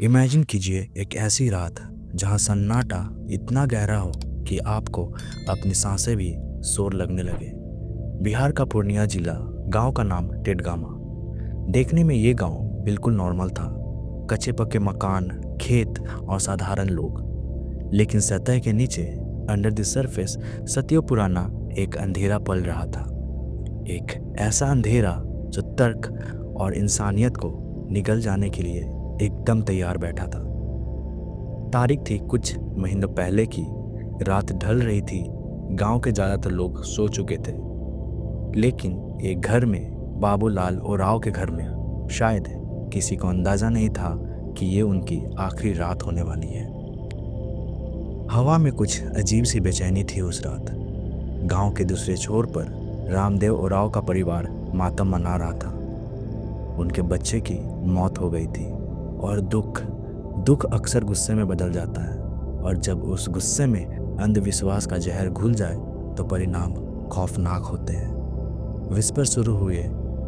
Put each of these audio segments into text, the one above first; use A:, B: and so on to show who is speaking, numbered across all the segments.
A: Imagine कीजिए एक ऐसी रात जहां सन्नाटा इतना गहरा हो कि आपको अपनी सांसें भी शोर लगने लगे। बिहार का पूर्णिया जिला, गांव का नाम टेडगामा। देखने में ये गांव बिल्कुल नॉर्मल था, कच्चे पक्के मकान, खेत और साधारण लोग। लेकिन सतह के नीचे, अंडर द सरफेस, सदियों पुराना एक अंधेरा पल रहा था। एक ऐसा अंधेरा जो तर्क और इंसानियत को निगल जाने के लिए एकदम तैयार बैठा था। तारीख थी कुछ महीनों पहले की। रात ढल रही थी, गांव के ज़्यादातर लोग सो चुके थे, लेकिन एक घर में, बाबूलाल ओराव के घर में, शायद किसी को अंदाज़ा नहीं था कि ये उनकी आखिरी रात होने वाली है। हवा में कुछ अजीब सी बेचैनी थी उस रात। गांव के दूसरे छोर पर रामदेव ओराव का परिवार मातम मना रहा था। उनके बच्चे की मौत हो गई थी, और दुख अक्सर गुस्से में बदल जाता है, और जब उस गुस्से में अंधविश्वास का जहर घुल जाए तो परिणाम खौफनाक होते हैं। विस्पर शुरू हुए,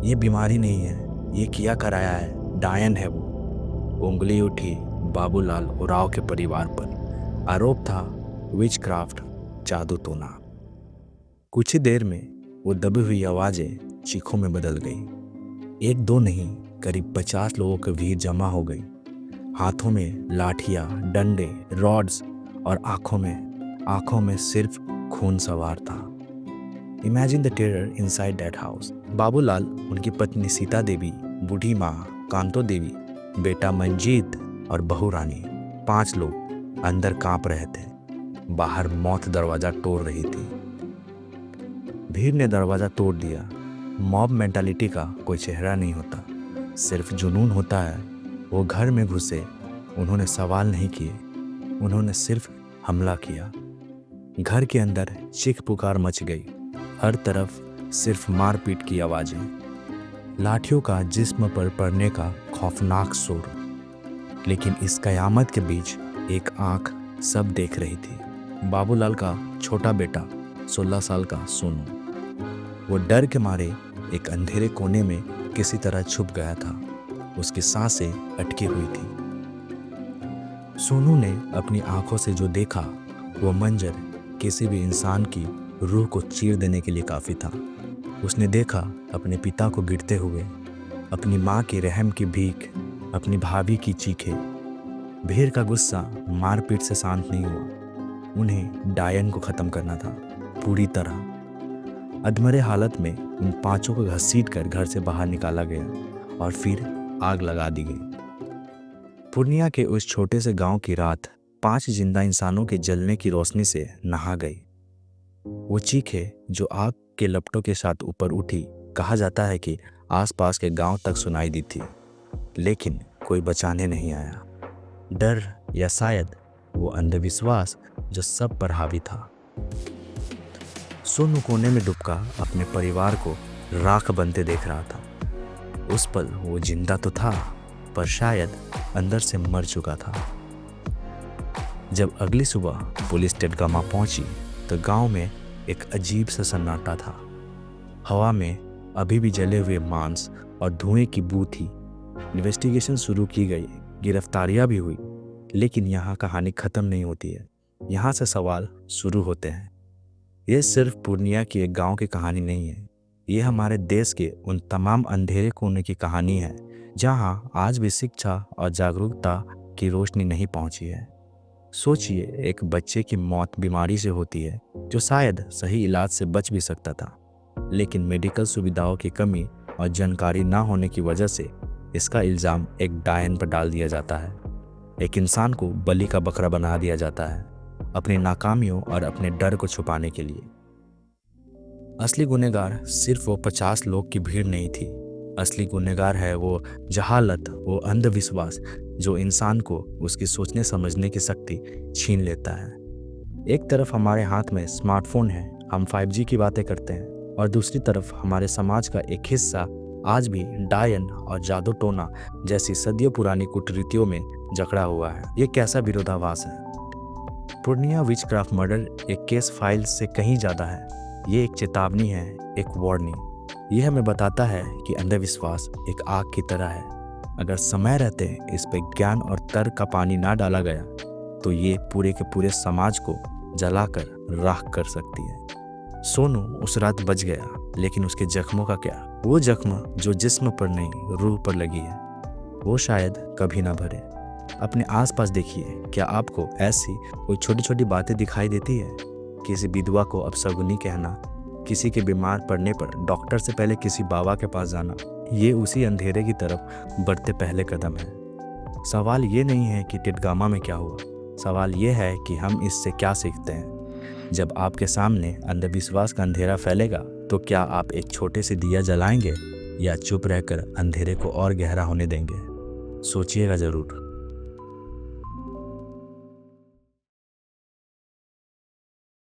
A: ये बीमारी नहीं है, ये किया कराया है, डायन है वो। उंगली उठी बाबूलाल ओराव के परिवार पर। आरोप था विच क्राफ्ट, जादू टोना। कुछ ही देर में वो दबी हुई आवाज़ें चीखों में बदल गई। एक दो नहीं, करीब 50 लोगों की भीड़ जमा हो गई। हाथों में लाठियाँ, डंडे, रॉड्स, और आंखों में सिर्फ खून सवार था। Imagine the terror inside that house. Babulal, उनकी पत्नी सीता देवी, बूढ़ी माँ कांतो देवी, बेटा मंजीत और बहू रानी, 5 लोग अंदर कांप रहे थे। बाहर मौत दरवाज़ा तोड़ रही थी। भीड़ ने दरवाज़ा तोड़ दिया। मॉब मेंटालिटी का कोई चेहरा नहीं होता, सिर्फ जुनून होता है। वो घर में घुसे, उन्होंने सवाल नहीं किए, उन्होंने सिर्फ हमला किया। घर के अंदर चीख पुकार मच गई। हर तरफ सिर्फ मारपीट की आवाज़ें, लाठियों का जिस्म पर पड़ने का खौफनाक शोर। लेकिन इस कयामत के बीच एक आंख सब देख रही थी। बाबूलाल का छोटा बेटा, 16 साल का सोनू। वो डर के मारे एक अंधेरे कोने में किसी तरह छुप गया था। उसकी सांसें अटकी हुई थी। सोनू ने अपनी आंखों से जो देखा, वो मंजर किसी भी इंसान की रूह को चीर देने के लिए काफ़ी था। उसने देखा अपने पिता को गिरते हुए, अपनी माँ की रहम की भीख, अपनी भाभी की चीखें। भीड़ का गुस्सा मारपीट से शांत नहीं हुआ। उन्हें डायन को ख़त्म करना था, पूरी तरह। अधमरे हालत में उन 5 को घसीटकर घर से बाहर निकाला गया और फिर आग लगा दी गई। पूर्णिया के उस छोटे से गांव की रात 5 जिंदा इंसानों के जलने की रोशनी से नहा गई। वो चीखें जो आग के लपटों के साथ ऊपर उठी, कहा जाता है कि आसपास के गांव तक सुनाई दी थी, लेकिन कोई बचाने नहीं आया। डर, या शायद वो अंधविश्वास जो सब पर हावी था। सोनू कोने में डुबका अपने परिवार को राख बनते देख रहा था। उस पल वो जिंदा तो था, पर शायद अंदर से मर चुका था। जब अगली सुबह पुलिस टेडगामा पहुंची तो गांव में एक अजीब सा सन्नाटा था। हवा में अभी भी जले हुए मांस और धुएं की बू थी। इन्वेस्टिगेशन शुरू की गई, गिरफ्तारियां भी हुई, लेकिन यहाँ कहानी ख़त्म नहीं होती है। यहाँ से सवाल शुरू होते हैं। ये सिर्फ पूर्णिया की एक गांव की कहानी नहीं है, ये हमारे देश के उन तमाम अंधेरे कोने की कहानी है जहां आज भी शिक्षा और जागरूकता की रोशनी नहीं पहुंची है। सोचिए, एक बच्चे की मौत बीमारी से होती है जो शायद सही इलाज से बच भी सकता था, लेकिन मेडिकल सुविधाओं की कमी और जानकारी ना होने की वजह से इसका इल्ज़ाम एक डायन पर डाल दिया जाता है। एक इंसान को बलि का बकरा बना दिया जाता है, अपनी नाकामियों और अपने डर को छुपाने के लिए। असली गुनहगार सिर्फ वो 50 लोग की भीड़ नहीं थी। असली गुनहगार है वो जहालत, वो अंधविश्वास जो इंसान को उसकी सोचने समझने की शक्ति छीन लेता है। एक तरफ हमारे हाथ में स्मार्टफोन है, हम 5G की बातें करते हैं, और दूसरी तरफ हमारे समाज का एक हिस्सा आज भी डायन और जादू टोना जैसी सदियों पुरानी कुरीतियों में जकड़ा हुआ है। ये कैसा विरोधाभास है। पूर्णिया विचक्राफ्ट मर्डर एक केस फाइल से कहीं ज़्यादा है। ये एक चेतावनी है, एक वार्निंग। यह हमें बताता है कि अंधविश्वास एक आग की तरह है, अगर समय रहते इस पे ज्ञान और तर्क का पानी ना डाला गया तो ये पूरे के पूरे समाज को जलाकर राख कर सकती है। सोनू उस रात बच गया, लेकिन उसके जख्मों का क्या? वो जख्म जो जिस्म पर नहीं रूह पर लगी है, वो शायद कभी ना भरे। अपने आसपास देखिए, क्या आपको ऐसी कोई छोटी छोटी बातें दिखाई देती है? किसी विधवा को अपशगुनी कहना, किसी के बीमार पड़ने पर डॉक्टर से पहले किसी बाबा के पास जाना, ये उसी अंधेरे की तरफ बढ़ते पहले कदम है। सवाल ये नहीं है कि टिटगामा में क्या हुआ, सवाल ये है कि हम इससे क्या सीखते हैं। जब आपके सामने अंधविश्वास का अंधेरा फैलेगा तो क्या आप एक छोटे से दिया जलाएंगे या चुप रहकर अंधेरे को और गहरा होने देंगे? सोचिएगा ज़रूर।